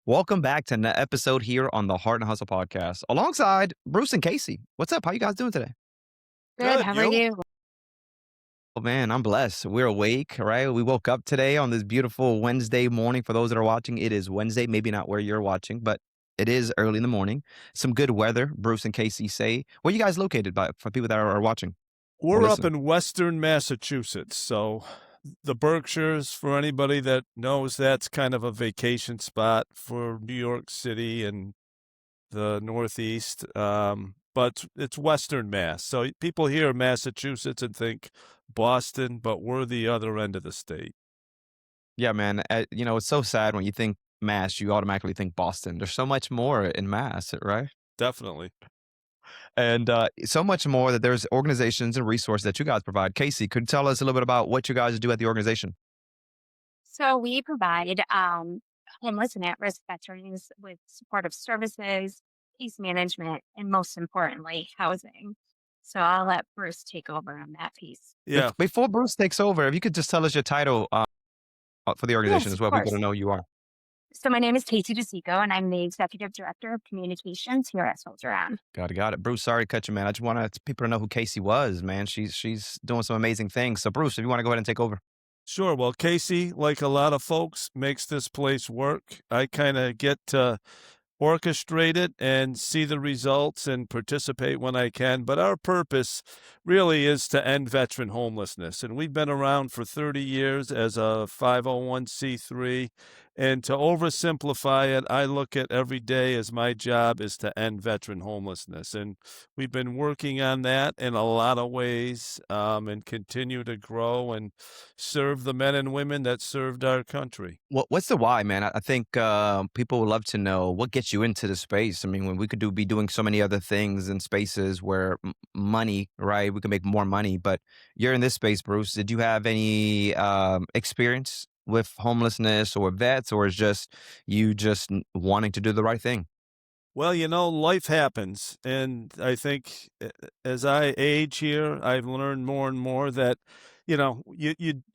Welcome back to an episode here on the Heart and Hustle podcast, alongside Bruce and Casey. What's up? How you guys doing today? Good, Good, how are you? you? Oh man, I'm blessed. We're awake, right? We woke up today on this beautiful Wednesday morning. For those that are watching, it is Wednesday. Maybe not where you're watching, but it is early in the morning. Some good weather. Bruce and Casey say, where you guys located? By for people that are watching or We're up listening. in Western Massachusetts, so the Berkshires, for anybody that knows, that's kind of a vacation spot for New York City and the Northeast. But it's Western Mass. So people hear Massachusetts and think Boston, but we're the other end of the state. Yeah, man. It's so sad when you think Mass, you automatically think Boston. There's so much more in Mass, right? Definitely. And so much more that there's organizations and resources that you guys provide. Casey, could you tell us a little bit about what you guys do at the organization? So we provide homeless and at-risk veterans with supportive services, case management, and most importantly, housing. So I'll let Bruce take over on that piece. Yeah. Before Bruce takes over, if you could just tell us your title for the organization Yes, as of well, people to course. know who you are. So my name is DiCicco, and I'm the Executive Director of Communications here at Soldier On. Got it. Bruce, sorry to cut you, man. I just want people to know who Casey was, man. She's doing some amazing things. So, Bruce, if you want to go ahead and take over. Sure. Well, Casey, like a lot of folks, makes this place work. I kind of get to orchestrate it and see the results and participate when I can. But our purpose really is to end veteran homelessness. And we've been around for 30 years as a 501c3. And to oversimplify it, I look at every day as my job is to end veteran homelessness. And we've been working on that in a lot of ways and continue to grow and serve the men and women that served our country. What's the why, man? I think people would love to know what gets you into the space. I mean, when we could be doing so many other things in spaces where money, right? We can make more money, but you're in this space, Bruce. Did you have any experience with homelessness or vets, or is just you just wanting to do the right thing? Well, life happens. And I think as I age here, I've learned more and more that, you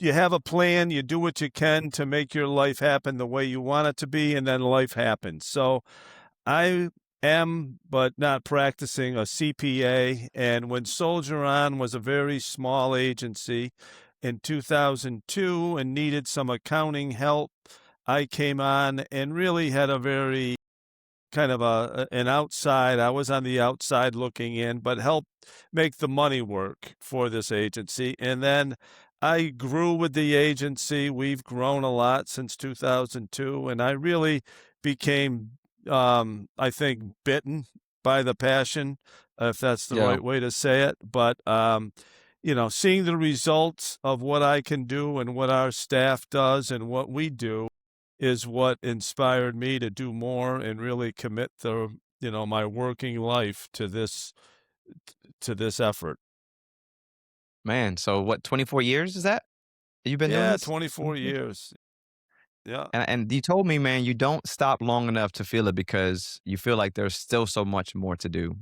have a plan, you do what you can to make your life happen the way you want it to be, and then life happens. So I am, but not practicing, a CPA. And when Soldier On was a very small agency in 2002 and needed some accounting help, I came on and really had a very kind of an outside. I was on the outside looking in, but helped make the money work for this agency. And then I grew with the agency. We've grown a lot since 2002, and I really became, I think, bitten by the passion, if that's the Yeah. right way to say it. But seeing the results of what I can do and what our staff does and what we do is what inspired me to do more and really commit my working life to this effort. Man, so what, 24 years is that? You've been doing Yeah, this? 24 years. Yeah. And you told me, man, you don't stop long enough to feel it because you feel like there's still so much more to do.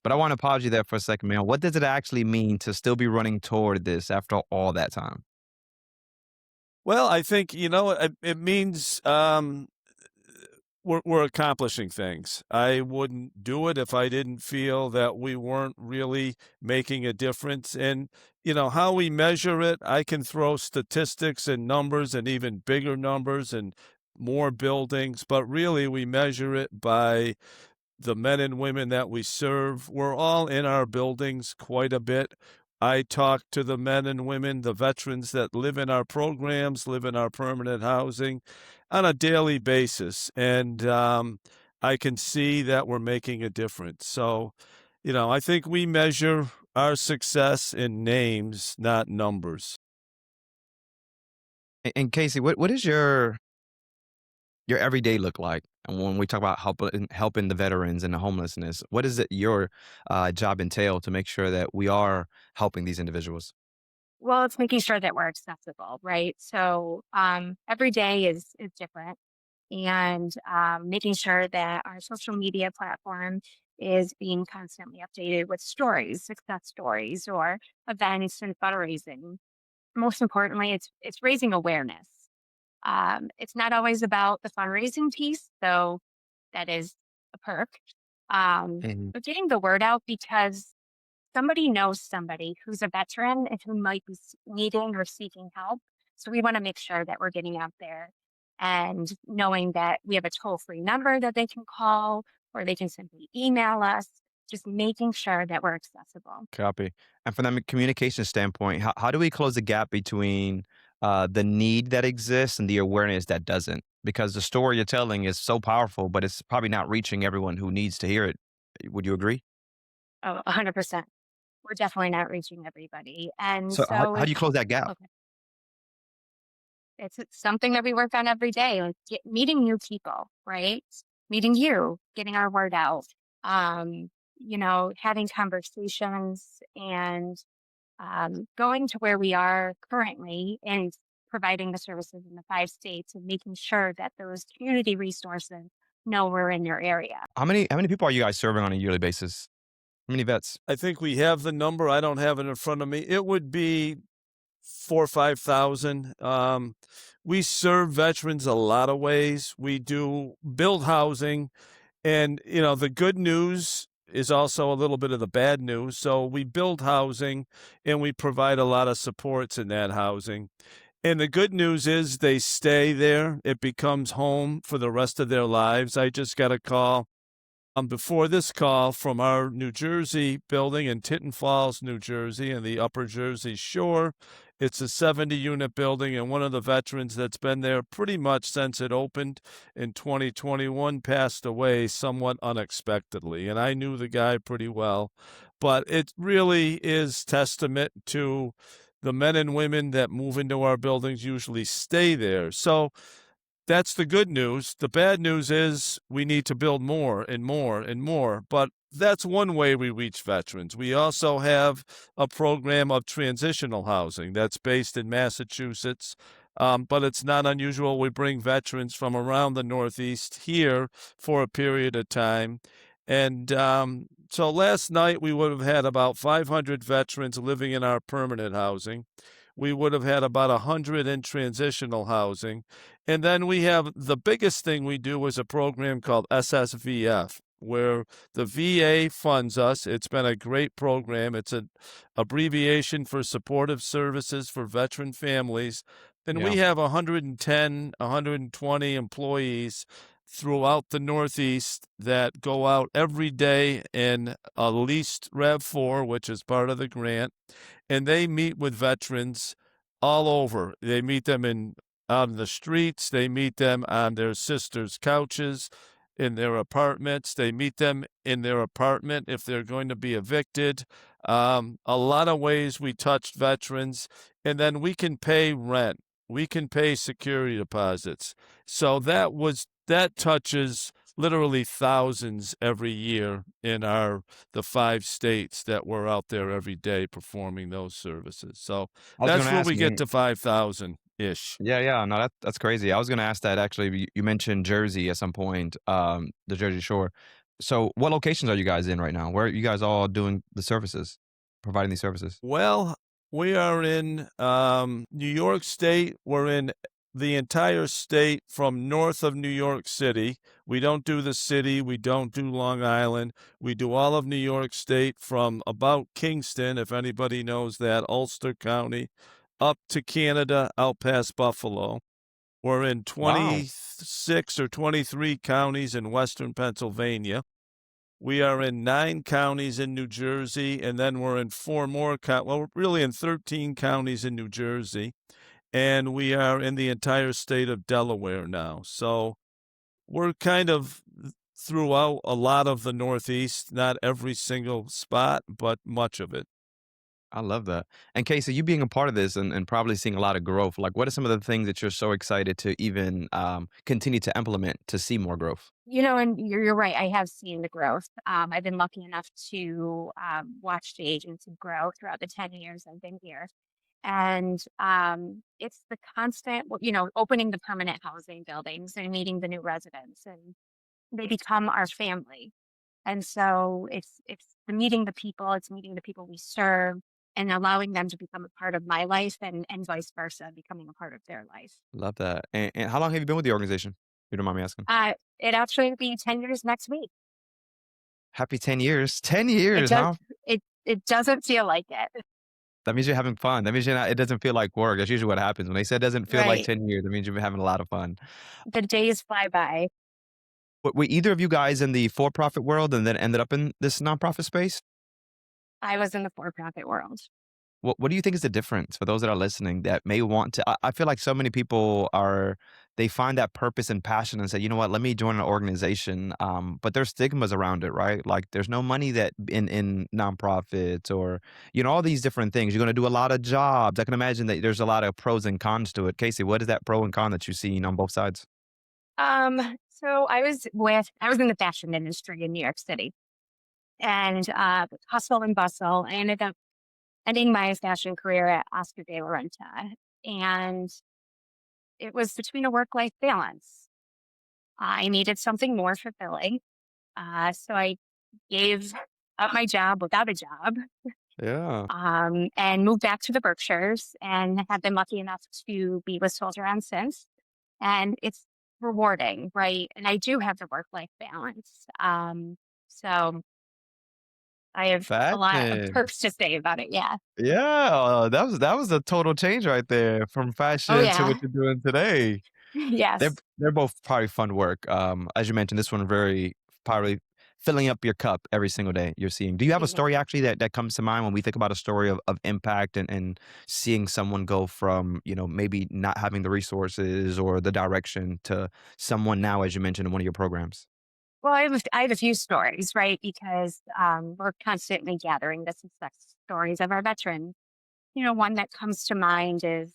But I want to pause you there for a second, man. What does it actually mean to still be running toward this after all that time? Well, I think, it means we're accomplishing things. I wouldn't do it if I didn't feel that we weren't really making a difference. And, how we measure it, I can throw statistics and numbers and even bigger numbers and more buildings, but really we measure it by the men and women that we serve. We're all in our buildings quite a bit. I talk to the men and women, the veterans that live in our programs, live in our permanent housing on a daily basis. And I can see that we're making a difference. So, I think we measure our success in names, not numbers. And Casey, what is your everyday look like? And when we talk about helping the veterans and the homelessness, what does your job entail to make sure that we are helping these individuals? Well, it's making sure that we're accessible, right? So every day is different, and making sure that our social media platform is being constantly updated with stories, success stories, or events and fundraising. Most importantly, it's raising awareness. It's not always about the fundraising piece, though that is a perk. Mhm. But getting the word out because somebody knows somebody who's a veteran and who might be needing or seeking help. So we want to make sure that we're getting out there and knowing that we have a toll free number that they can call or they can simply email us, just making sure that we're accessible. Copy. And from that communication standpoint, how do we close the gap between the need that exists and the awareness that doesn't? Because the story you're telling is so powerful, but it's probably not reaching everyone who needs to hear it. Would you agree? Oh, 100%. We're definitely not reaching everybody. And So so how do you close that gap? okay, it's something that we work on every day, like meeting new people, right? Meeting you, getting our word out, um, having conversations and going to where we are currently and providing the services in the 5 states and making sure that those community resources know we're in your area. How many people are you guys serving on a yearly basis? How many vets? I think we have the number. I don't have it in front of me. It would be 4 or 5,000. We serve veterans a lot of ways. We do build housing, and the good news is also a little bit of the bad news. So we build housing, and we provide a lot of supports in that housing. And the good news is they stay there. It becomes home for the rest of their lives. I just got a call before this call from our New Jersey building in Tinton Falls, New Jersey, in the Upper Jersey Shore. It's a 70-unit building, and one of the veterans that's been there pretty much since it opened in 2021 passed away somewhat unexpectedly. And I knew the guy pretty well, but it really is testament to the men and women that move into our buildings usually stay there. So that's the good news. The bad news is we need to build more and more and more. But that's one way we reach veterans. We also have a program of transitional housing that's based in Massachusetts. But it's not unusual. We bring veterans from around the Northeast here for a period of time. And so last night we would have had about 500 veterans living in our permanent housing. We would have had about 100 in transitional housing. And then we have the biggest thing we do is a program called SSVF, where the VA funds us. It's been a great program. It's an abbreviation for supportive services for veteran families. And Yeah. we have 110, 120 employees throughout the Northeast that go out every day in a leased RAV4, which is part of the grant, and they meet with veterans all over. They meet them on the streets. They meet them on their sisters' couches, in their apartments. They meet them in their apartment if they're going to be evicted. A lot of ways we touched veterans, and then we can pay rent. We can pay security deposits. So that touches literally thousands every year in the 5 states that we're out there every day performing those services. So I was going that's to where ask. we get to 5,000 ish. Yeah, yeah, no, that's crazy. I was gonna ask that actually. You mentioned Jersey at some point, the Jersey Shore. So, what locations are you guys in right now? Where are you guys all doing the services, providing these services? Well, we are in New York State. We're in the entire state from north of New York City. We don't do the city. We don't do Long Island. We do all of New York State from about Kingston, if anybody knows that, Ulster County, up to Canada, out past Buffalo. We're in Wow, 26 or 23 counties in western Pennsylvania. We are in 9 counties in New Jersey, and then we're in 4 more well, we're really in 13 counties in New Jersey, and we are in the entire state of Delaware now. So we're kind of throughout a lot of the Northeast, not every single spot, but much of it. I love that. And Casey, you being a part of this and probably seeing a lot of growth. Like, what are some of the things that you're so excited to even continue to implement to see more growth? And you're right. I have seen the growth. I've been lucky enough to watch the agency grow throughout the 10 years I've been here. And it's the constant, opening the permanent housing buildings and meeting the new residents, and they become our family. And so it's the meeting the people, it's meeting the people we serve, and allowing them to become a part of my life and vice versa, becoming a part of their life. Love that. And how long have you been with the organization? If you don't mind me asking. It actually will be 10 years next week. Happy 10 years. 10 It years, does huh? it doesn't feel like it. That means you're having fun. That means you're not, it doesn't feel like work. That's usually what happens. When they say it doesn't feel like Right. 10 years, it means you've been having a lot of fun. The days fly by. Were either of you guys in the for-profit world and then ended up in this nonprofit space? I was in the for-profit world. What do you think is the difference for those that are listening that may want to? I feel like so many people are, they find that purpose and passion and say, you know what, let me join an organization. But there's stigmas around it, right? Like there's no money that in nonprofits or, you know, all these different things. You're going to do a lot of jobs. I can imagine that there's a lot of pros and cons to it. Casey, what is that pro and con that you've seen on both sides? So I was in the fashion industry in New York City, and hustle and bustle. I ended up ending my fashion career at Oscar de la Renta, and it was between a work-life balance. I needed something more fulfilling, so I gave up my job without a job, Yeah. and moved back to the Berkshires, and have been lucky enough to be with Soldier on since. And it's rewarding, right? And I do have the work-life balance. So I have a lot of Fashion. perks to say about it. Yeah. Yeah, that was a total change right there from Oh fashion to what yeah. you're doing today. They're Yes. they're both probably fun work. As you mentioned, this one very probably filling up your cup every single day you're seeing. Do you have a Yeah. story actually that comes to mind when we think about a story of impact and seeing someone go from, you know, maybe not having the resources or the direction to someone now, as you mentioned in one of your programs? Well, I have a few stories, right? Because we're constantly gathering the success stories of our veterans. You know, one that comes to mind is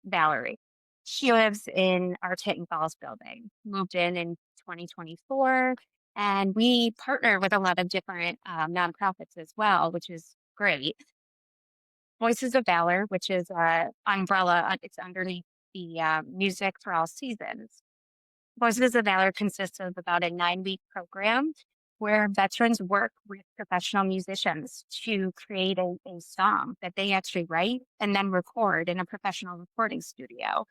Valerie. She lives in our Tinton Falls building, moved in 2024. And we partner with a lot of different nonprofits as well, which is great. Voices of Valor, which is a umbrella, it's underneath the Music for All Seasons. Voices of Valor consists of about a 9-week program where veterans work with professional musicians to create a song that they actually write and then record in a professional recording studio.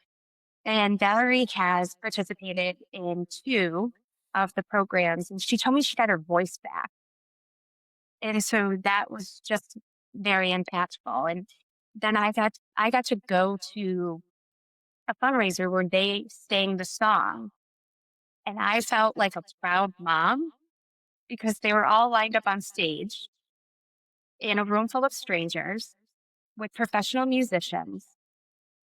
And Valerie has participated in two of the programs, and she told me she got her voice back. And so that was just very impactful. And then I got to go to a fundraiser where they sang the song, and I felt like a proud mom because they were all lined up on stage in a room full of strangers with professional musicians,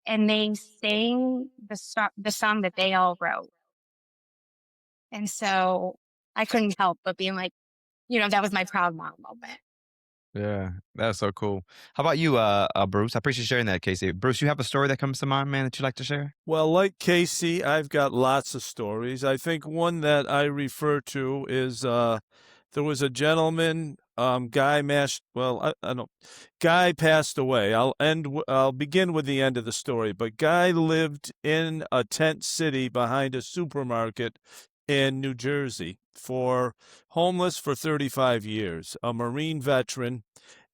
and they sang the song that they all wrote. And so I couldn't help but being like, you know, that was my proud mom moment. Yeah, that's so cool. How about you, Bruce? I appreciate you sharing that, Casey. Bruce, you have a story that comes to mind, man, that you'd like to share? Well, like Casey, I've got lots of stories. I think one that I refer to is there was a gentleman, guy mashed. Well, I don't. Guy passed away. I'll begin with the end of the story. But Guy lived in a tent city behind a supermarket in New Jersey for homeless for 35 years. A Marine veteran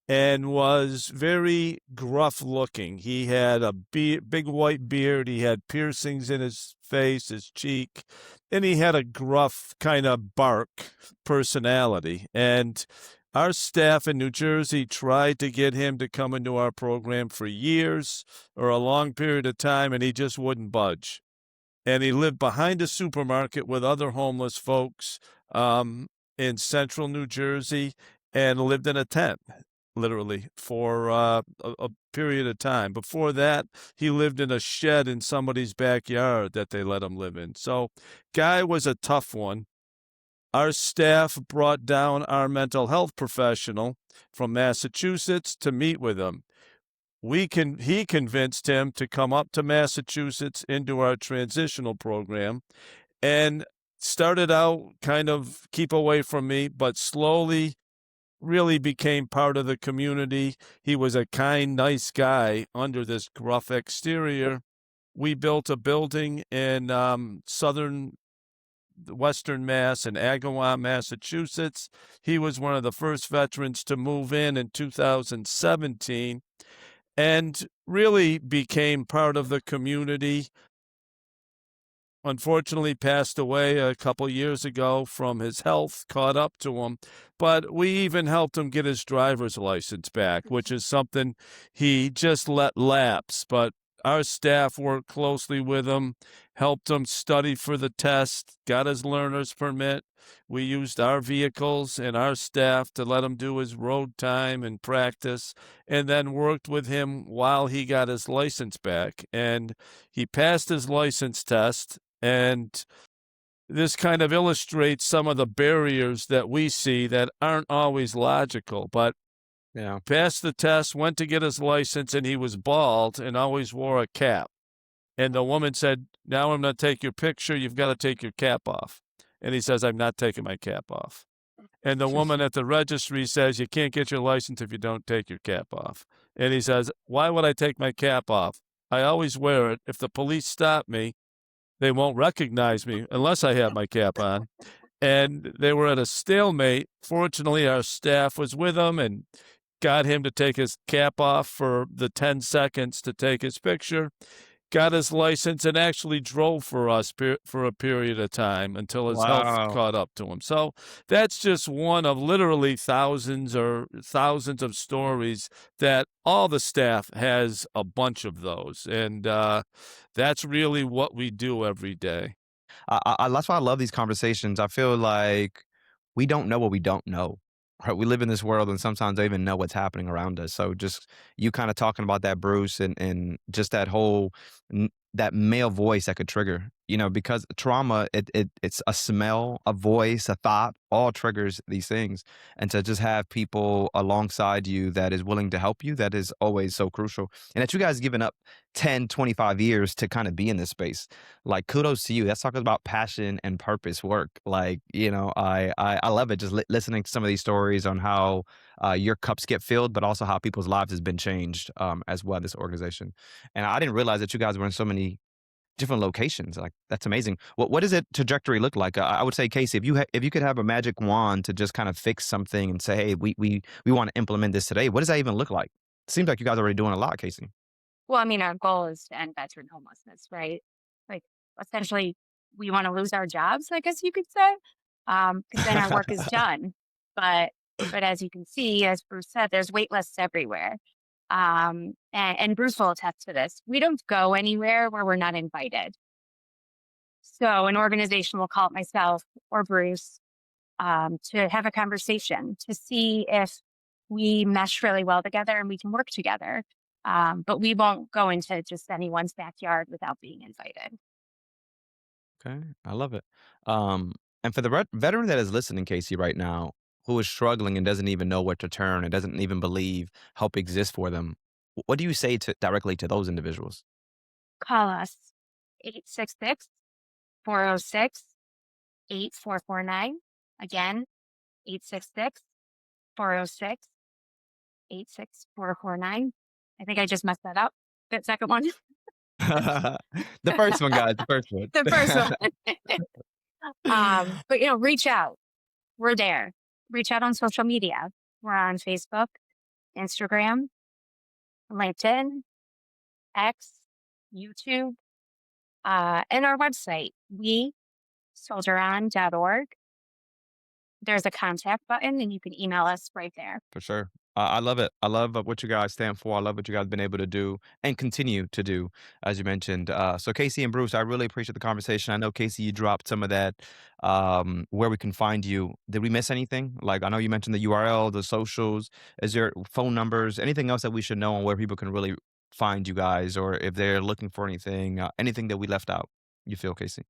and was very gruff looking. He had a big white beard. He had piercings in his face, his cheek, and he had a gruff kind of bark personality. And our staff in New Jersey tried to get him to come into our program for years or a long period of time, and he just wouldn't budge. And he lived behind a supermarket with other homeless folks in central New Jersey and lived in a tent literally for a period of time. Before that, he lived in a shed in somebody's backyard that they let him live in. So, Guy was a tough one. Our staff brought down our mental health professional from Massachusetts to meet with him. He convinced him to come up to Massachusetts into our transitional program and started out kind of keep away from me, but slowly really became part of the community. He was a kind, nice guy under this gruff exterior. We built a building in southern Western Mass in Agawam, Massachusetts. He was one of the first veterans to move in 2017 and really became part of the community. Unfortunately passed away a couple years ago from his health caught up to him, but we even helped him get his driver's license back, which is something he just let lapse. But our staff worked closely with him, helped him study for the test, got his learner's permit. We used our vehicles and our staff to let him do his road time and practice, and then worked with him while he got his license back. And he passed his license test. And this kind of illustrates some of the barriers that we see that aren't always logical, but Yeah. passed the test, went to get his license, and he was bald and always wore a cap. And the woman said, "Now I'm going to take your picture. You've got to take your cap off." And he says, "I'm not taking my cap off." And the woman at the registry says, "You can't get your license if you don't take your cap off." And he says, "Why would I take my cap off? I always wear it. If the police stop me, they won't recognize me unless I have my cap on." And they were at a stalemate. Fortunately, our staff was with him and got him to take his cap off for the 10 seconds to take his picture, got his license, and actually drove for us for a period of time until his health Wow. caught up to him. So that's just one of literally thousands of stories that all the staff has a bunch of those. And that's really what we do every day. That's why I love these conversations. I feel like we don't know what we don't know. Right? We live in this world, and sometimes don't even know what's happening around us. So, just you kind of talking about that, Bruce, and just that whole that male voice that could trigger. Because trauma, it's a smell, a voice, a thought, all triggers these things. And to just have people alongside you that is willing to help you, that is always so crucial. And that you guys given up 10, 25 years to kind of be in this space. Like, kudos to you. That's talking about passion and purpose work. Like, I love it just listening to some of these stories on how your cups get filled, but also how people's lives has been changed as well, this organization. And I didn't realize that you guys were in so many different locations. Like, that's amazing. What does it trajectory look like? I would say, Casey, if you could have a magic wand to just kind of fix something and say, hey, we want to implement this today, what does that even look like? Seems like you guys are already doing a lot, Casey. Well, I mean, our goal is to end veteran homelessness, right? Like, essentially, we want to lose our jobs, I guess you could say, because then our work is done. But as you can see, as Bruce said, there's wait lists everywhere. And Bruce will attest to this. We don't go anywhere where we're not invited. So an organization will call it myself or Bruce to have a conversation to see if we mesh really well together and we can work together. But we won't go into just anyone's backyard without being invited. Okay, I love it. Um, and for the veteran that is listening, Casey, right now, who is struggling and doesn't even know where to turn and doesn't even believe help exists for them, what do you say to directly to those individuals? Call us 866 406 8449. Again, 866 406 86449. I think I just messed that up. That second one. The first one, guys, the first one. The first one. But reach out. We're there. Reach out on social media. We're on Facebook, Instagram, LinkedIn, X, YouTube, and our website, wesoldieron.org. There's a contact button and you can email us right there. For sure. I love it. I love what you guys stand for. I love what you guys have been able to do and continue to do, as you mentioned. So, Casey and Bruce, I really appreciate the conversation. I know, Casey, you dropped some of that, where we can find you. Did we miss anything? Like, I know you mentioned the URL, the socials. Is there phone numbers, anything else that we should know on where people can really find you guys, or if they're looking for anything, anything that we left out, you feel, Casey?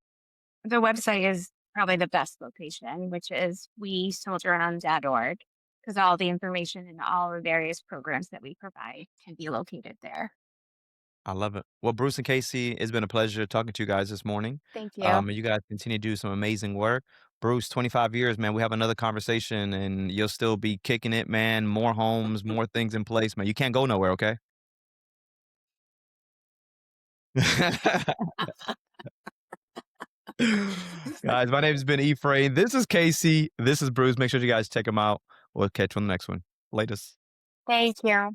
The website is probably the best location, which is wesoldieron.org, because all the information and all the various programs that we provide can be located there. I love it. Well, Bruce and Casey, it's been a pleasure talking to you guys this morning. Thank you. And you guys continue to do some amazing work. Bruce, 25 years, man. We have another conversation and you'll still be kicking it, man. More homes, more things in place, man. You can't go nowhere, okay? Guys, my name's been Ephraim. This is Casey. This is Bruce. Make sure you guys check them out. We'll catch you on the next one. Latest. Thank you.